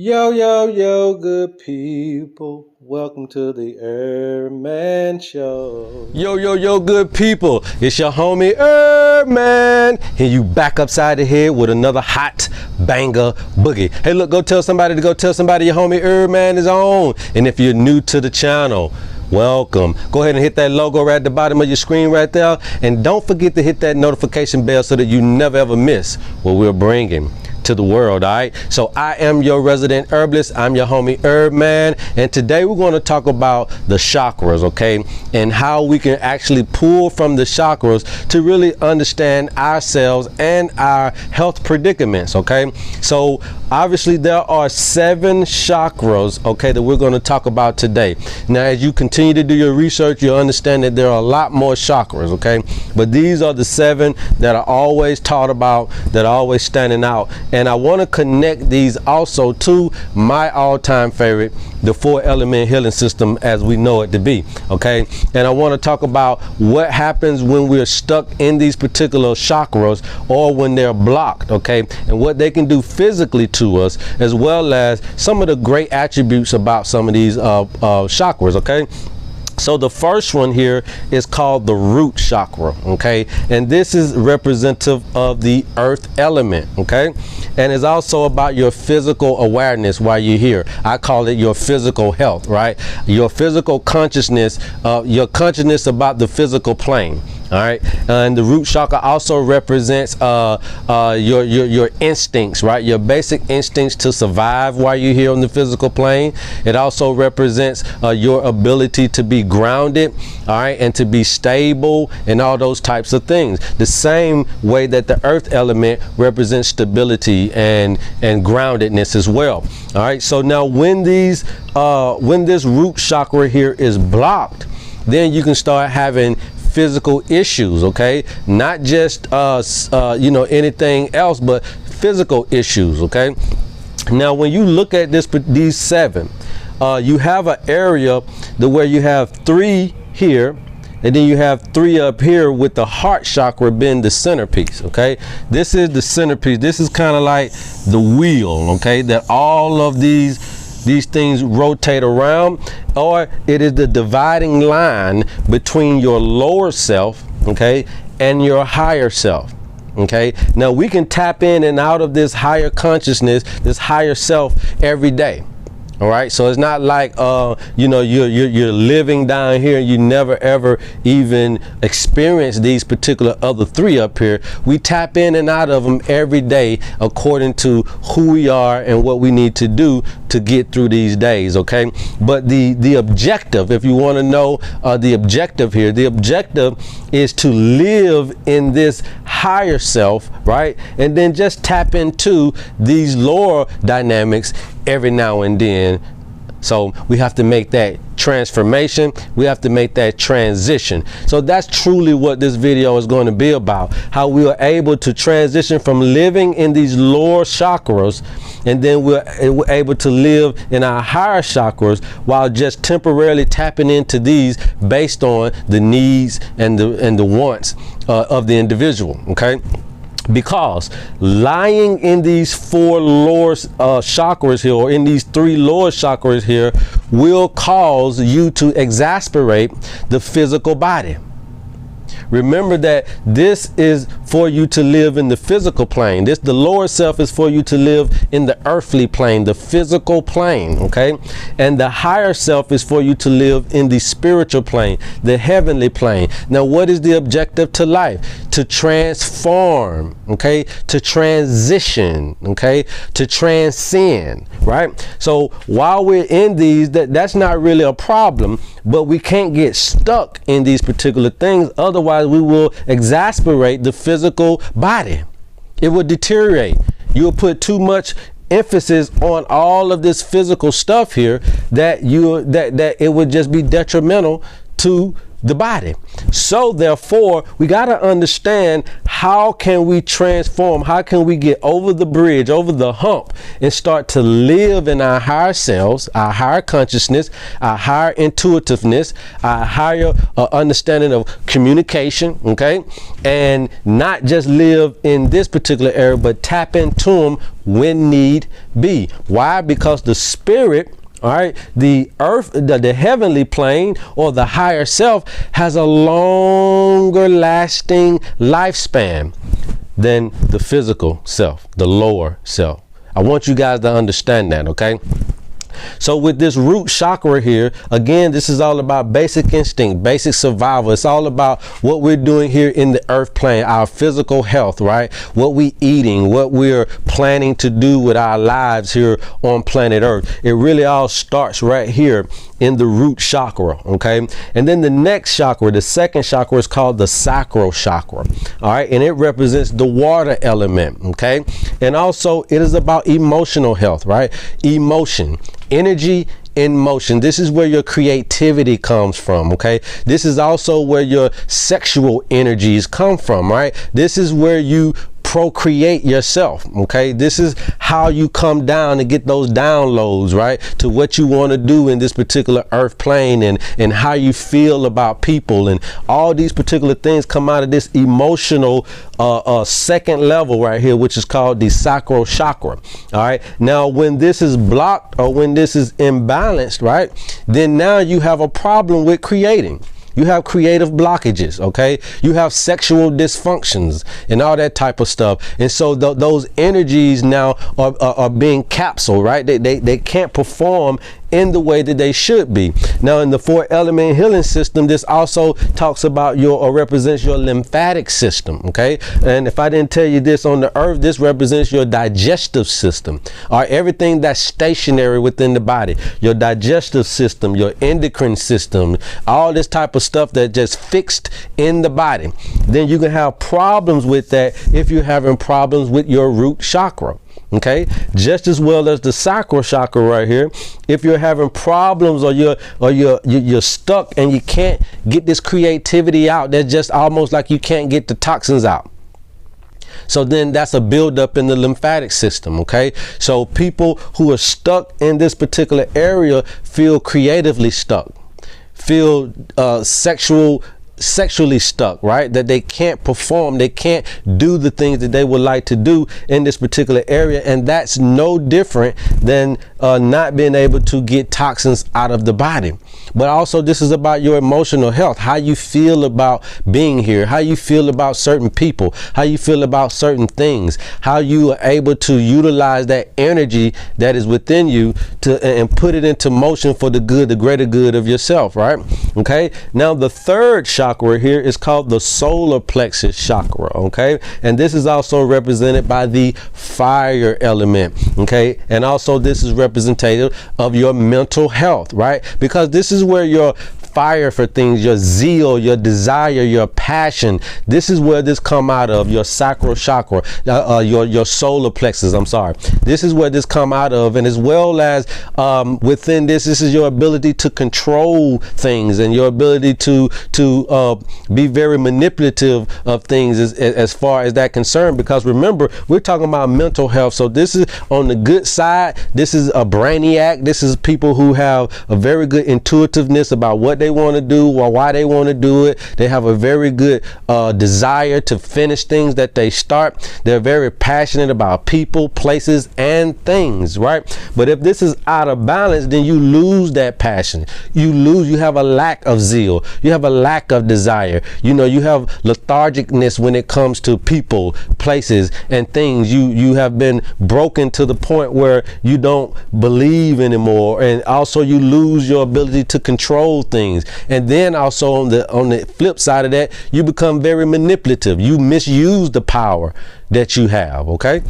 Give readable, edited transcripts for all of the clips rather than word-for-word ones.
Yo, yo, yo, good people. Welcome to the HERBMAN Show. Yo, yo, yo, good people. It's your homie HERBMAN. And you back upside the head with another hot banger boogie. Hey, look, go tell somebody your homie HERBMAN is on. And if you're new to the channel, welcome. Go ahead and hit that logo right at the bottom of your screen right there. And don't forget to hit that notification bell so that you never ever miss what we're bringing to the world. All right, so I am your resident herbalist. I'm your homie HERBMAN, and today we're going to talk about the chakras, okay, and how we can actually pull from the chakras to really understand ourselves and our health predicaments. Okay, so obviously there are 7 chakras, okay, that we're going to talk about today. Now, as you continue to do your research, you'll understand that there are a lot more chakras, okay, but these are the 7 that are always taught about, that are always standing out. And I want to connect these also to my all-time favorite, the 4-element healing system as we know it to be, okay? And I want to talk about what happens when we're stuck in these particular chakras or when they're blocked, okay? And what they can do physically to us, as well as some of the great attributes about some of these chakras, okay? So the first one here is called the root chakra, okay? And this is representative of the earth element, okay? And it's also about your physical awareness while you're here. I call it your physical health, right? Your physical consciousness, your consciousness about the physical plane. All right, and the root chakra also represents your instincts, right? Your basic instincts to survive while you're here on the physical plane. It also represents your ability to be grounded, all right, and to be stable and all those types of things. The same way that the earth element represents stability and groundedness as well. All right, so now when this root chakra here is blocked, then you can start having physical issues, okay? Not just anything else, but physical issues, okay? Now when you look at these 7, you have an area where you have 3 here, and then you have 3 up here, with the heart chakra being the centerpiece, okay? This is the centerpiece. This is kind of like the wheel, okay, that all of these things rotate around, or it is the dividing line between your lower self, okay, and your higher self. Okay, now we can tap in and out of this higher consciousness, this higher self, every day. All right, so it's not like you're living down here and you never ever even experience these particular other 3 up here. We tap in and out of them every day according to who we are and what we need to do to get through these days, okay? But the objective, if you want to know the objective here, the objective is to live in this higher self, right? And then just tap into these lower dynamics every now and then. So we have to make that transformation. We have to make that transition. So that's truly what this video is going to be about, how we are able to transition from living in these lower chakras, and then we're able to live in our higher chakras while just temporarily tapping into these based on the needs and the wants of the individual, okay? Because lying in these 4 lower chakras here, or in these 3 lower chakras here, will cause you to exasperate the physical body. Remember that this is for you to live in the physical plane. The lower self is for you to live in the earthly plane, the physical plane, okay? And the higher self is for you to live in the spiritual plane, the heavenly plane. Now, what is the objective to life? To transform, okay? To transition, okay? To transcend, right? So while we're in these, that's not really a problem, but we can't get stuck in these particular things. Otherwise, we will exasperate the physical body. It will deteriorate. You'll put too much emphasis on all of this physical stuff here that it would just be detrimental to the body. So therefore, we got to understand, how can we transform, how can we get over the bridge, over the hump, and start to live in our higher selves, our higher consciousness, our higher intuitiveness, our higher understanding of communication, okay? And not just live in this particular area, but tap into them when need be. Why? Because the spirit, all right, the earth, the heavenly plane, or the higher self, has a longer lasting lifespan than the physical self, the lower self. I want you guys to understand that, okay? So with this root chakra here, again, this is all about basic instinct, basic survival. It's all about what we're doing here in the earth plane, our physical health, right? What we eating, what we're planning to do with our lives here on planet Earth. It really all starts right here in the root chakra, okay? And then the next chakra, the second chakra, is called the Sacral Chakra, all right? And it represents the water element, okay? And also it is about emotional health, right? Emotion, energy in motion. This is where your creativity comes from, okay? This is also where your sexual energies come from, right? This is where you procreate yourself, okay? This is how you come down and get those downloads, right, to what you want to do in this particular earth plane, and how you feel about people, and all these particular things come out of this emotional second level right here, which is called the Sacral Chakra. All right, now when this is blocked, or when this is imbalanced, right, then now you have a problem with creating. You have creative blockages, okay? You have sexual dysfunctions and all that type of stuff. And so those energies now are being capsuled, right? They can't perform in the way that they should be. Now in the 4-element healing system, this also talks about your, or represents your lymphatic system, okay? And if I didn't tell you this on the earth, this represents your digestive system, or everything that's stationary within the body. Your digestive system, your endocrine system, all this type of stuff that just fixed in the body. Then you can have problems with that if you're having problems with your root chakra. Okay, just as well as the Sakura Chakra right here. If you're having problems, or you're stuck and you can't get this creativity out, that's just almost like you can't get the toxins out. So then that's a buildup in the lymphatic system, okay? So people who are stuck in this particular area feel creatively stuck, feel sexually stuck, right? That they can't perform, they can't do the things that they would like to do in this particular area. And that's no different than not being able to get toxins out of the body. But also this is about your emotional health, how you feel about being here, how you feel about certain people, how you feel about certain things, how you are able to utilize that energy that is within you and put it into motion for the good, the greater good of yourself, right? Okay, now the third chakra here is called the solar plexus chakra, okay? And this is also represented by the fire element, okay? And also this is representative of your mental health, right? Because this is where your fire for things, your zeal, your desire, your passion, this is where this come out of, your sacral chakra, your solar plexus, I'm sorry. This is where this come out of, and as well as within this is your ability to control things, and your ability to be very manipulative of things as far as that concerned. Because remember, we're talking about mental health, so this is on the good side. This is a brainiac. This is people who have a very good intuitiveness about what they want to do or why they want to do it. They have a very good desire to finish things that they start. They're very passionate about people, places, and things, right? But if this is out of balance, then you lose that passion. You have a lack of zeal. You have a lack of desire. You know, you have lethargicness when it comes to people, places, and things. You have been broken to the point where you don't believe anymore, and also you lose your ability to control things. And then also on the flip side of that, you become very manipulative. You misuse the power that you have, okay?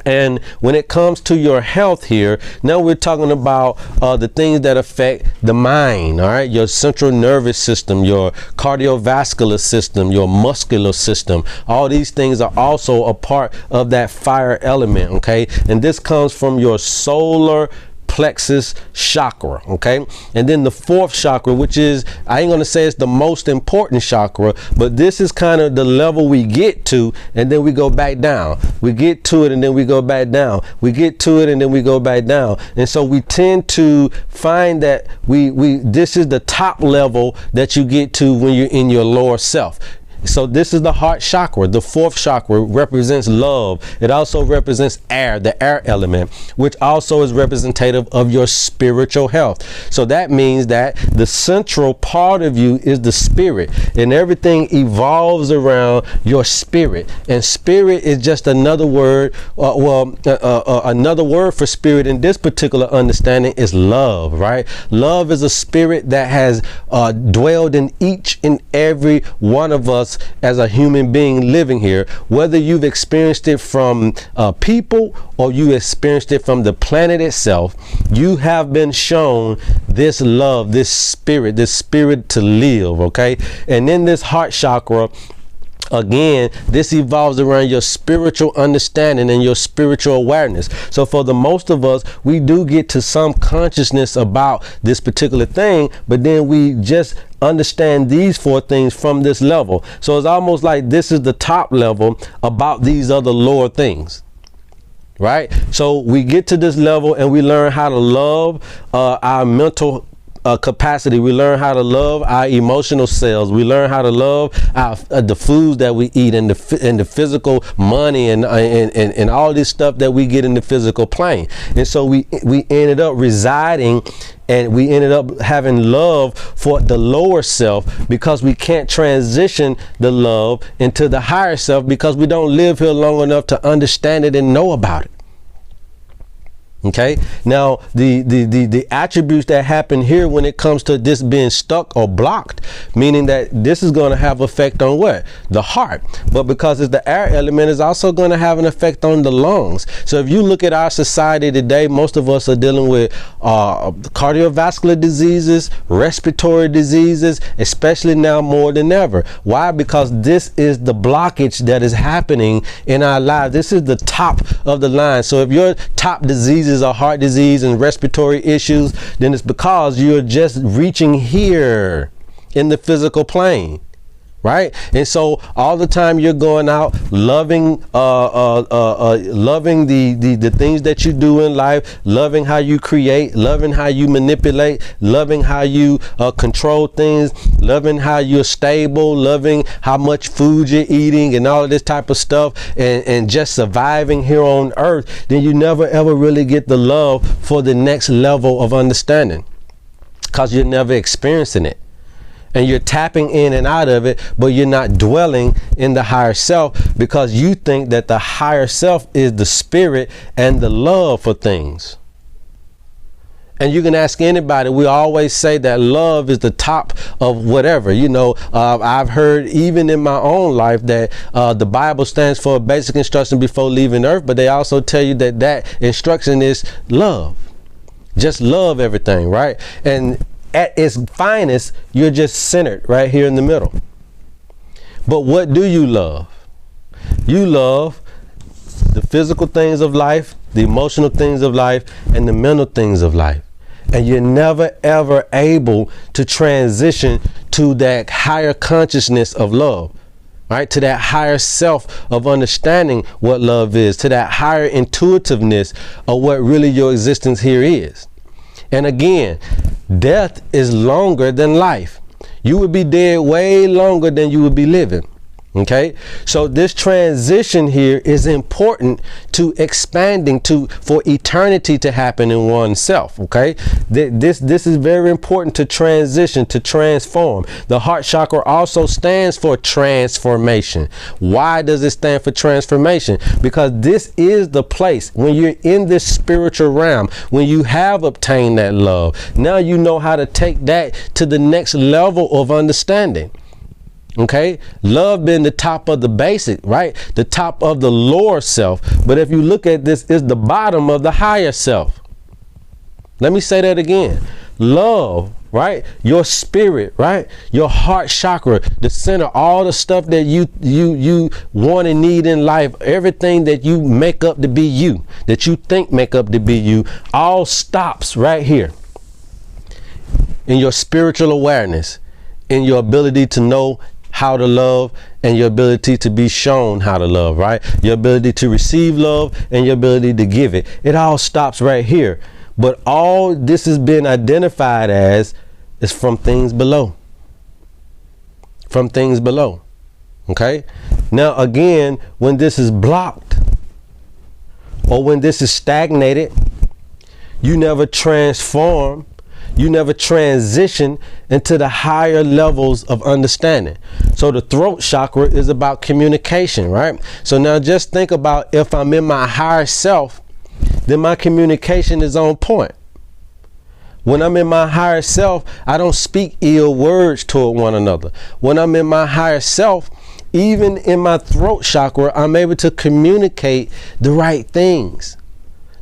And when it comes to your health here, now we're talking about the things that affect the mind, all right? Your central nervous system, your cardiovascular system, your muscular system. All these things are also a part of that fire element, okay? And this comes from your solar Plexus Chakra, okay? And then the fourth chakra, which is, I ain't gonna say it's the most important chakra, but this is kind of the level we get to, and then we go back down. We get to it and then we go back down. We get to it and then we go back down. And so we tend to find that this is the top level that you get to when you're in your lower self. So this is the heart chakra. The fourth chakra represents love. It also represents air, the air element, which also is representative of your spiritual health. So that means that the central part of you is the spirit, and everything evolves around your spirit. And spirit is just another word, another word for spirit in this particular understanding is love, right? Love is a spirit that has dwelled in each and every one of us as a human being living here, whether you've experienced it from people or you experienced it from the planet itself. You have been shown this love, this spirit to live, okay? And in this heart chakra, again, this evolves around your spiritual understanding and your spiritual awareness. So for the most of us, we do get to some consciousness about this particular thing, but then we just understand these four things from this level. So it's almost like this is the top level about these other lower things. Right? So we get to this level and we learn how to love our mental capacity. We learn how to love our emotional selves. We learn how to love the foods that we eat and the physical money and all this stuff that we get in the physical plane. And so we ended up residing, and we ended up having love for the lower self because we can't transition the love into the higher self because we don't live here long enough to understand it and know about it. Okay, now the attributes that happen here when it comes to this being stuck or blocked, meaning that this is going to have effect on what? The heart. But because it's the air element, it's also going to have an effect on the lungs. So if you look at our society today, most of us are dealing with cardiovascular diseases, respiratory diseases, especially now more than ever. Why? Because this is the blockage that is happening in our lives. This is the top of the line. So if your top diseases are heart disease and respiratory issues, then it's because you're just reaching here in the physical plane, right? And so all the time you're going out loving loving the things that you do in life, loving how you create, loving how you manipulate, loving how you control things, loving how you're stable, loving how much food you're eating and all of this type of stuff, and just surviving here on earth, then you never ever really get the love for the next level of understanding because you're never experiencing it. And you're tapping in and out of it, but you're not dwelling in the higher self because you think that the higher self is the spirit and the love for things. And you can ask anybody, we always say that love is the top of whatever. You know, I've heard even in my own life that the Bible stands for basic instruction before leaving earth, but they also tell you that that instruction is love. Just love everything, right? And at its finest, you're just centered right here in the middle. But what do you love? You love the physical things of life, the emotional things of life, and the mental things of life. And you're never ever able to transition to that higher consciousness of love, right? To that higher self of understanding what love is, to that higher intuitiveness of what really your existence here is. And again, death is longer than life. You would be dead way longer than you would be living. Okay, so this transition here is important to expanding for eternity to happen in oneself. Okay, this is very important to transition, to transform. The heart chakra also stands for transformation. Why does it stand for transformation? Because this is the place when you're in this spiritual realm, when you have obtained that love. Now you know how to take that to the next level of understanding. Okay, love being the top of the basic, right? The top of the lower self. But if you look at this, is the bottom of the higher self. Let me say that again. Love right? Your spirit, right? Your heart chakra, the center, all the stuff that you want and need in life, everything that you make up to be you, that you think make up to be you, all stops right here in your spiritual awareness, in your ability to know how to love, and your ability to be shown how to love, right? Your ability to receive love and your ability to give it. It all stops right here. But all this has been identified as is from things below. From things below. Okay? Now again, when this is blocked or when this is stagnated, you never transform, you never transition into the higher levels of understanding. So the throat chakra is about communication, right? So now just think about, if I'm in my higher self, then my communication is on point. When I'm in my higher self, I don't speak ill words toward one another. When I'm in my higher self, even in my throat chakra, I'm able to communicate the right things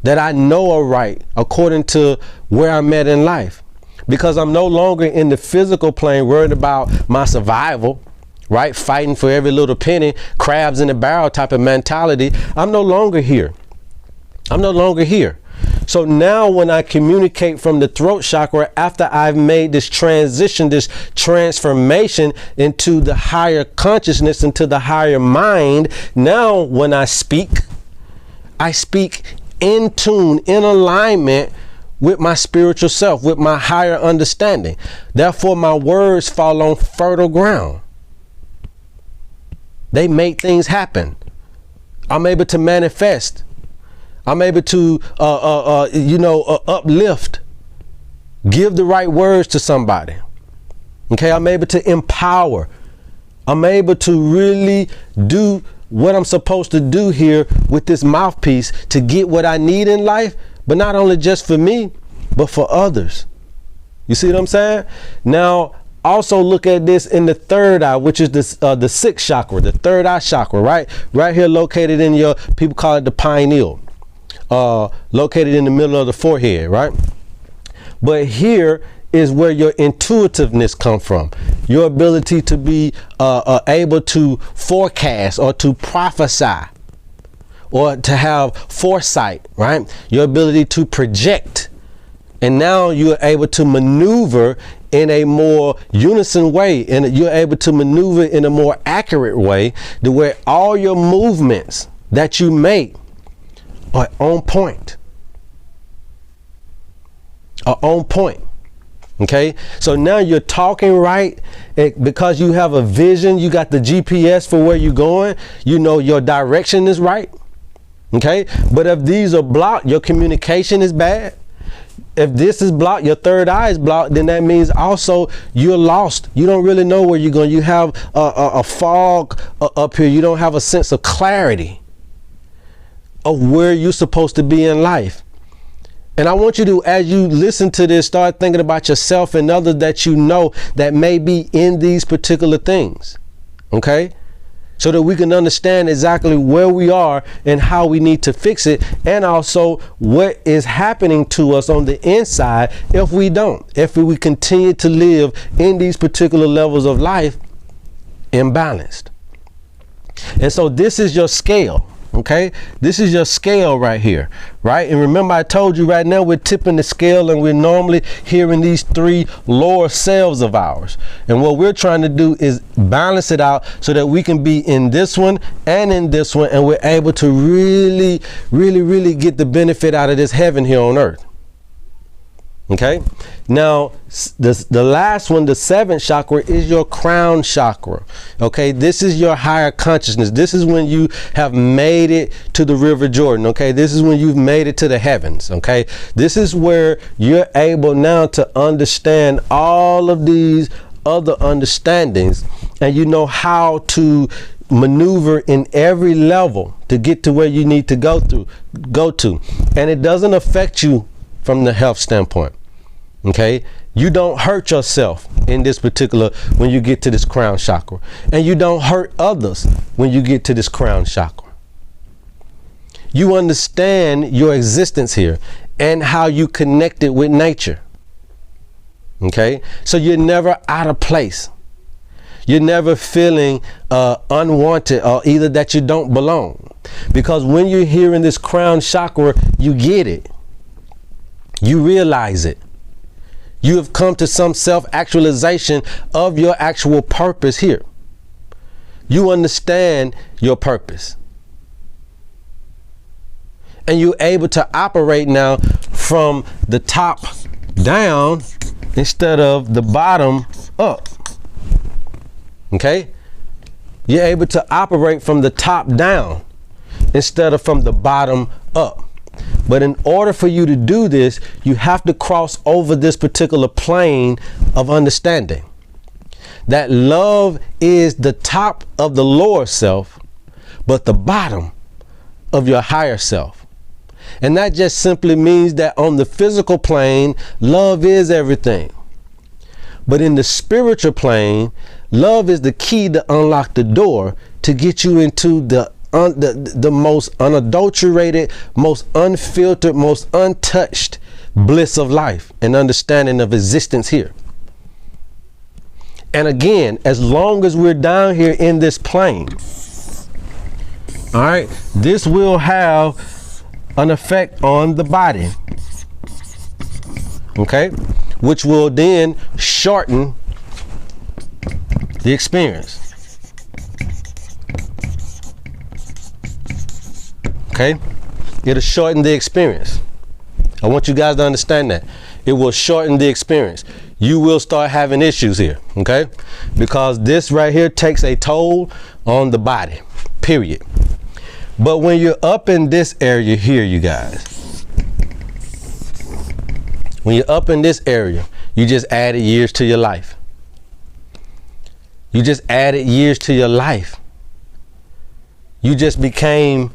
that I know are right according to where I'm at in life. Because I'm no longer in the physical plane worried about my survival, right? Fighting for every little penny, crabs in the barrel type of mentality. I'm no longer here. I'm no longer here. So now when I communicate from the throat chakra, after I've made this transition, this transformation into the higher consciousness, into the higher mind, now when I speak in tune, in alignment with my spiritual self, with my higher understanding. Therefore, my words fall on fertile ground. They make things happen. I'm able to manifest. I'm able to, uplift, give the right words to somebody. Okay, I'm able to empower. I'm able to really do what I'm supposed to do here with this mouthpiece to get what I need in life, but not only just for me, but for others. You see what I'm saying? Now, also look at this in the third eye, which is the sixth chakra, the third eye chakra, right? Right here located in your, people call it the pineal, located in the middle of the forehead, right? But here is where your intuitiveness comes from. Your ability to be able to forecast or to prophesy or to have foresight, right? Your ability to project. And now you're able to maneuver in a more unison way, and you're able to maneuver in a more accurate way, to where all your movements that you make are on point. Are on point. Okay, so now you're talking right because you have a vision. You got the GPS for where you're going. You know your direction is right. Okay, but if these are blocked, your communication is bad. If this is blocked, your third eye is blocked, then that means also you're lost. You don't really know where you're going. You have a fog up here. You don't have a sense of clarity of where you're supposed to be in life. And I want you to, as you listen to this, start thinking about yourself and others that you know that may be in these particular things. Okay? So that we can understand exactly where we are and how we need to fix it, and also what is happening to us on the inside if we don't, if we continue to live in these particular levels of life imbalanced. And so this is your scale. Okay, this is your scale right here, right? And remember, I told you right now we're tipping the scale, and we're normally here in these three lower selves of ours. And what we're trying to do is balance it out so that we can be in this one and in this one, and we're able to really, really, really get the benefit out of this heaven here on earth. Okay, now the last one, the seventh chakra, is your crown chakra. Okay, this is your higher consciousness. This is when you have made it to the River Jordan. Okay, this is when you've made it to the heavens. Okay, this is where you're able now to understand all of these other understandings, and you know how to maneuver in every level to get to where you need to go to, and it doesn't affect you from the health standpoint. Okay, you don't hurt yourself in this particular when you get to this crown chakra, and you don't hurt others when you get to this crown chakra. You understand your existence here and how you connect it with nature. Okay, so you're never out of place. You're never feeling unwanted or either that you don't belong. Because when you're here in this crown chakra, you get it. You realize it. You have come to some self-actualization of your actual purpose here. You understand your purpose. And you're able to operate now from the top down instead of the bottom up. Okay? You're able to operate from the top down instead of from the bottom up. But in order for you to do this, you have to cross over this particular plane of understanding. That love is the top of the lower self, but the bottom of your higher self. And that just simply means that on the physical plane, love is everything. But in the spiritual plane, love is the key to unlock the door to get you into the most unadulterated, most unfiltered, most untouched bliss of life and understanding of existence here. And again, as long as we're down here in this plane, all right, this will have an effect on the body, okay, which will then shorten the experience. Okay, it'll shorten the experience. I want you guys to understand that. It will shorten the experience. You will start having issues here, okay? Because this right here takes a toll on the body, period. But when you're up in this area here, you guys, when you're up in this area, you just added years to your life. You just added years to your life. You just became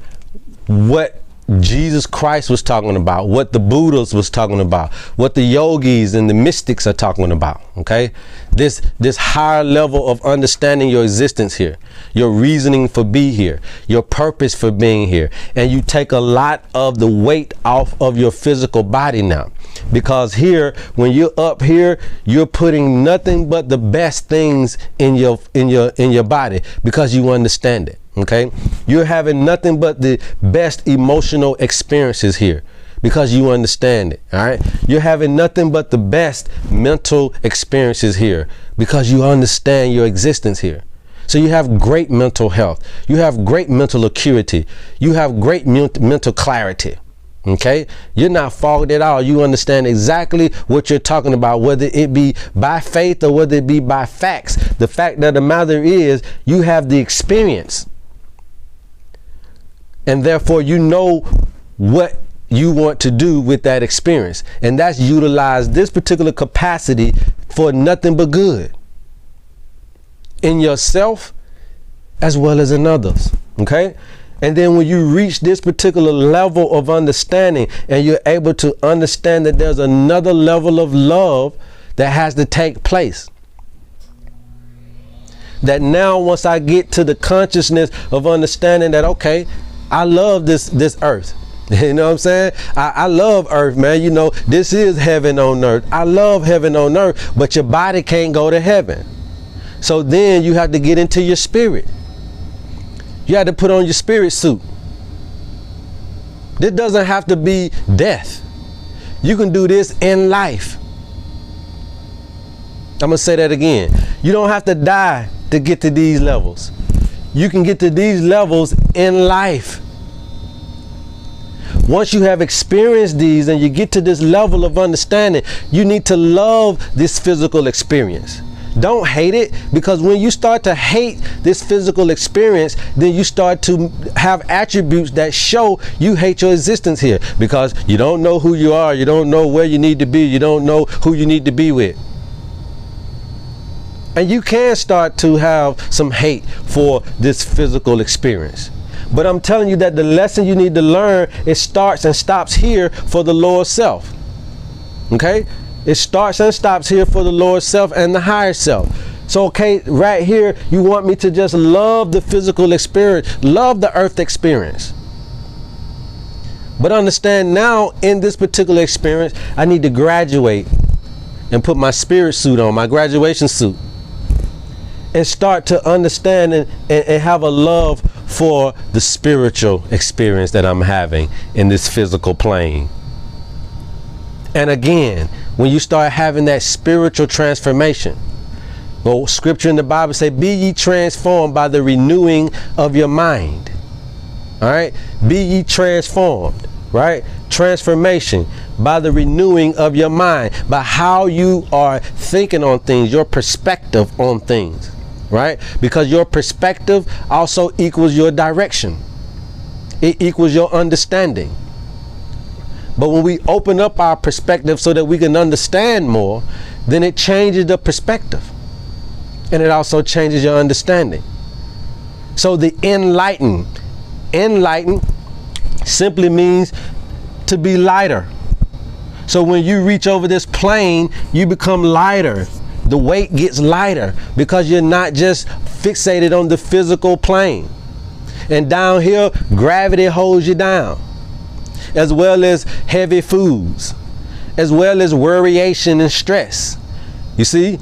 what Jesus Christ was talking about, what the Buddhas was talking about, what the yogis and the mystics are talking about, okay? This higher level of understanding your existence here, your reasoning for being here, your purpose for being here. And you take a lot of the weight off of your physical body now. Because here, when you're up here, you're putting nothing but the best things in your body because you understand it. Okay, you're having nothing but the best emotional experiences here because you understand it. All right, you're having nothing but the best mental experiences here because you understand your existence here. So you have great mental health, you have great mental acuity, you have great mental clarity. Okay, you're not fogged at all. You understand exactly what you're talking about, whether it be by faith or whether it be by facts. The fact of the matter is you have the experience. And therefore, you know what you want to do with that experience. And that's utilize this particular capacity for nothing but good in yourself as well as in others. Okay? And then when you reach this particular level of understanding and you're able to understand that there's another level of love that has to take place. That now, once I get to the consciousness of understanding that, okay, I love this earth. You know what I'm saying? I love earth, man. You know, this is heaven on earth. I love heaven on earth, but your body can't go to heaven. So then you have to get into your spirit. You have to put on your spirit suit. This doesn't have to be death. You can do this in life. I'm gonna say that again. You don't have to die to get to these levels. You can get to these levels in life. Once you have experienced these and you get to this level of understanding, you need to love this physical experience. Don't hate it, because when you start to hate this physical experience, then you start to have attributes that show you hate your existence here, because you don't know who you are, you don't know where you need to be, you don't know who you need to be with. And you can start to have some hate for this physical experience. But I'm telling you that the lesson you need to learn, it starts and stops here for the lower self. Okay? It starts and stops here for the lower self and the higher self. So, okay, right here, you want me to just love the physical experience, love the earth experience. But understand now, in this particular experience, I need to graduate and put my spirit suit on, my graduation suit, and start to understand and have a love for the spiritual experience that I'm having in this physical plane. And again, when you start having that spiritual transformation, well, scripture in the Bible say, be ye transformed by the renewing of your mind. All right? Be ye transformed, right? Transformation by the renewing of your mind, by how you are thinking on things, your perspective on things, right? Because your perspective also equals your direction. It equals your understanding. But when we open up our perspective so that we can understand more, then it changes the perspective. And it also changes your understanding. So the enlighten simply means to be lighter. So when you reach over this plane, you become lighter. The weight gets lighter because you're not just fixated on the physical plane. And down here, gravity holds you down, as well as heavy foods, as well as worryation and stress. You see,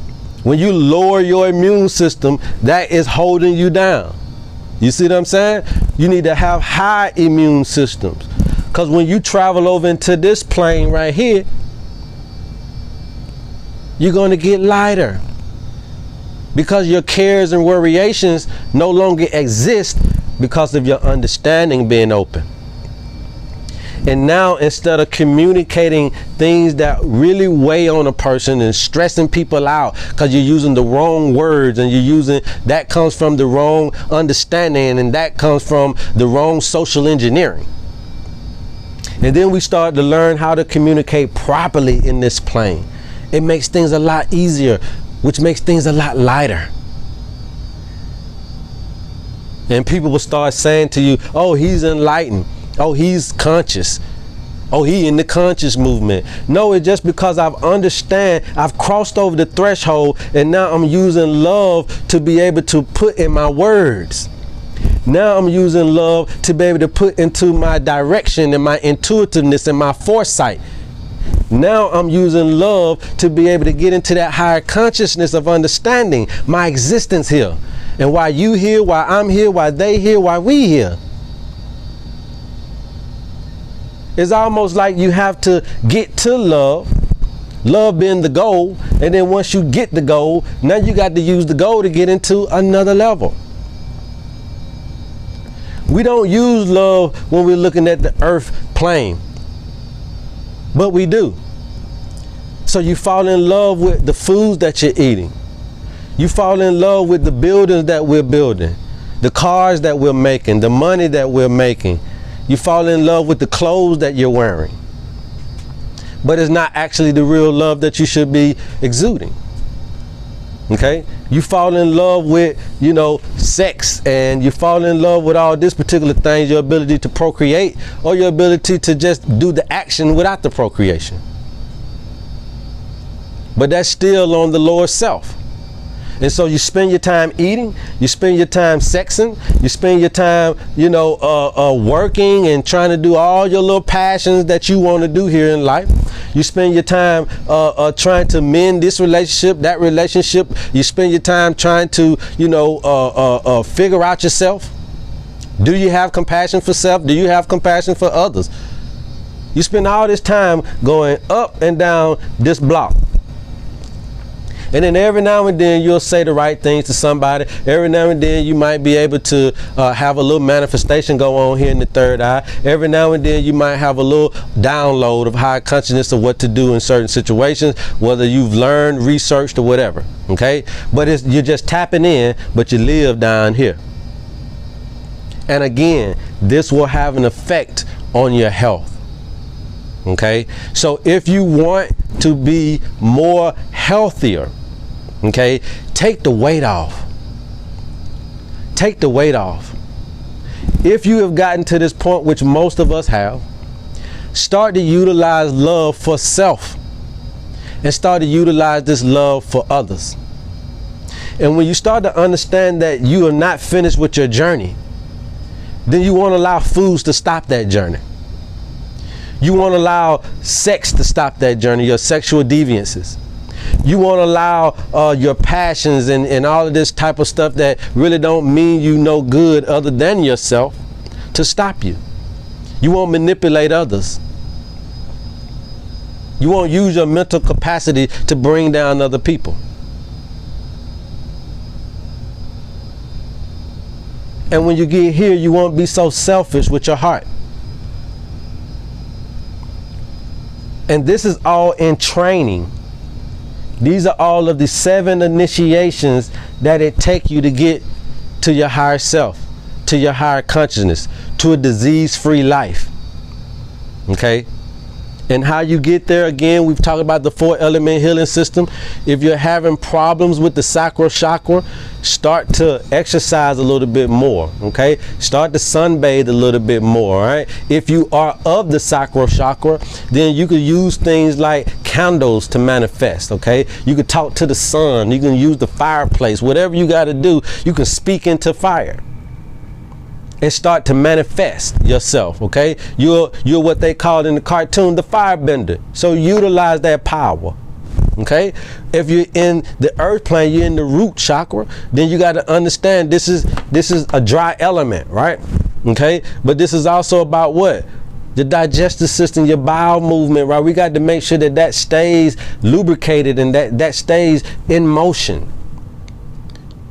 when you lower your immune system, that is holding you down. You see what I'm saying? You need to have high immune systems, because when you travel over into this plane right here, you're going to get lighter, because your cares and worriations no longer exist because of your understanding being open. And now, instead of communicating things that really weigh on a person and stressing people out because you're using the wrong words, and that comes from the wrong understanding, and that comes from the wrong social engineering. And then we start to learn how to communicate properly in this plane. It makes things a lot easier, which makes things a lot lighter. And people will start saying to you, oh, he's enlightened. Oh, he's conscious. Oh, he in the conscious movement. No, it's just because I've crossed over the threshold, and now I'm using love to be able to put in my words. Now I'm using love to be able to put into my direction and my intuitiveness and my foresight. Now I'm using love to be able to get into that higher consciousness of understanding my existence here, and why you here, why I'm here, why they here, why we here. It's almost like you have to get to love being the goal, and then once you get the goal, now you got to use the goal to get into another level. We don't use love when we're looking at the earth plane, but we do. So you fall in love with the foods that you're eating. You fall in love with the buildings that we're building, the cars that we're making, the money that we're making. You fall in love with the clothes that you're wearing. But it's not actually the real love that you should be exuding. Okay? You fall in love with, sex, and you fall in love with all this particular things, your ability to procreate, or your ability to just do the action without the procreation. But that's still on the lower self. And so you spend your time eating, you spend your time sexing, you spend your time, working and trying to do all your little passions that you want to do here in life. You spend your time trying to mend this relationship, that relationship. You spend your time trying to, figure out yourself. Do you have compassion for self? Do you have compassion for others? You spend all this time going up and down this block. And then every now and then you'll say the right things to somebody. Every now and then you might be able to have a little manifestation go on here in the third eye. Every now and then you might have a little download of high consciousness of what to do in certain situations, whether you've learned, researched, or whatever. Okay? But you're just tapping in, but you live down here. And again, this will have an effect on your health. Okay? So if you want to be more healthier, okay, take the weight off. Take the weight off. If you have gotten to this point, which most of us have, start to utilize love for self and start to utilize this love for others. And when you start to understand that you are not finished with your journey, then you won't allow foods to stop that journey. You won't allow sex to stop that journey, your sexual deviances. You won't allow your passions and all of this type of stuff that really don't mean you no good other than yourself to stop you. You won't manipulate others. You won't use your mental capacity to bring down other people. And when you get here, you won't be so selfish with your heart. And this is all in training. These are all of the 7 initiations that it takes you to get to your higher self, to your higher consciousness, to a disease-free life. Okay? And how you get there, again, we've talked about the 4-element healing system. If you're having problems with the Sacral Chakra, start to exercise a little bit more, okay? Start to sunbathe a little bit more, all right? If you are of the Sacral Chakra, then you could use things like candles to manifest, okay? You could talk to the sun, you can use the fireplace, whatever you got to do, you can speak into fire and start to manifest yourself, okay? You're what they called in the cartoon the firebender. So utilize that power, okay? If you're in the earth plane, you're in the root chakra, then you got to understand this is a dry element, right? Okay? But this is also about what? The digestive system, your bowel movement, right? We got to make sure that that stays lubricated and that stays in motion.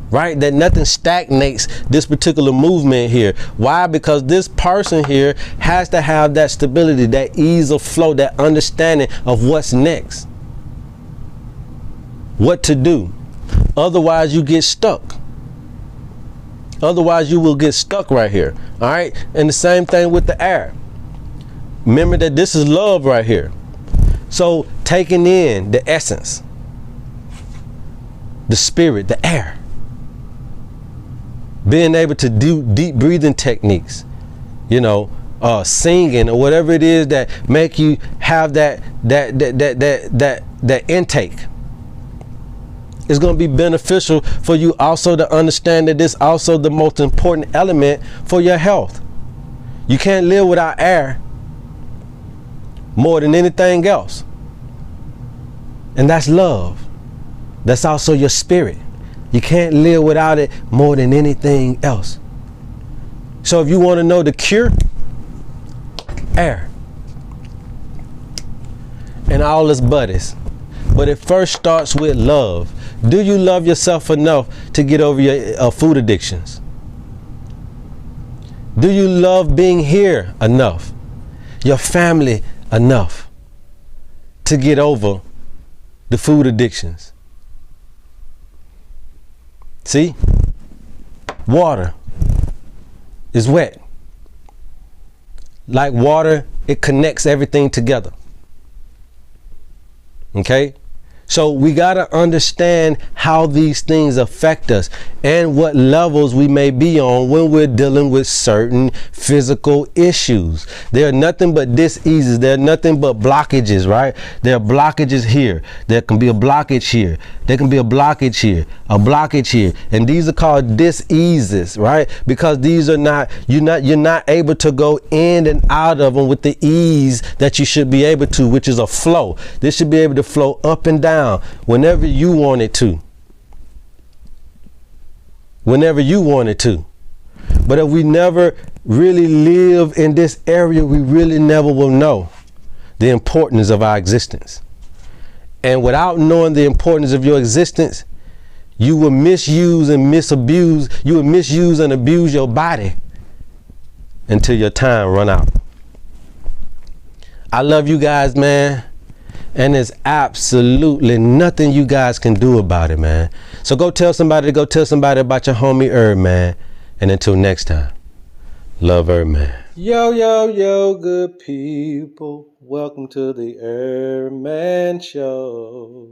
Right? That nothing stagnates this particular movement here. Why? Because this person here has to have that stability, that ease of flow, that understanding of what's next. What to do. Otherwise you get stuck. Otherwise you will get stuck right here. All right? And the same thing with the air. Remember that this is love right here. So taking in the essence, the spirit, the air. Being able to do deep breathing techniques, you know, singing or whatever it is that make you have that intake. It's going to be beneficial for you also to understand that this is also the most important element for your health. You can't live without air more than anything else. And that's love. That's also your spirit. You can't live without it more than anything else. So if you want to know the cure, air. And all its buddies. But it first starts with love. Do you love yourself enough to get over your food addictions? Do you love being here enough? Your family enough to get over the food addictions? See, water is wet. Like water, it connects everything together. Okay? So we got to understand how these things affect us and what levels we may be on when we're dealing with certain physical issues. There are nothing but diseases. There are nothing but blockages, right? There are blockages here. There can be a blockage here. There can be a blockage here, a blockage here. And these are called diseases, right? Because these are not, you're not able to go in and out of them with the ease that you should be able to, which is a flow. This should be able to flow up and down whenever you want it to. Whenever you want it to. But if we never really live in this area, we really never will know the importance of our existence. And without knowing the importance of your existence, you will misuse and misabuse, you will misuse and abuse your body until your time run out. I love you guys, man. And there's absolutely nothing you guys can do about it, man. So go tell somebody about your homie HERBMAN. And until next time, love HERBMAN. Yo, yo, yo, good people. Welcome to the HERBMAN Show.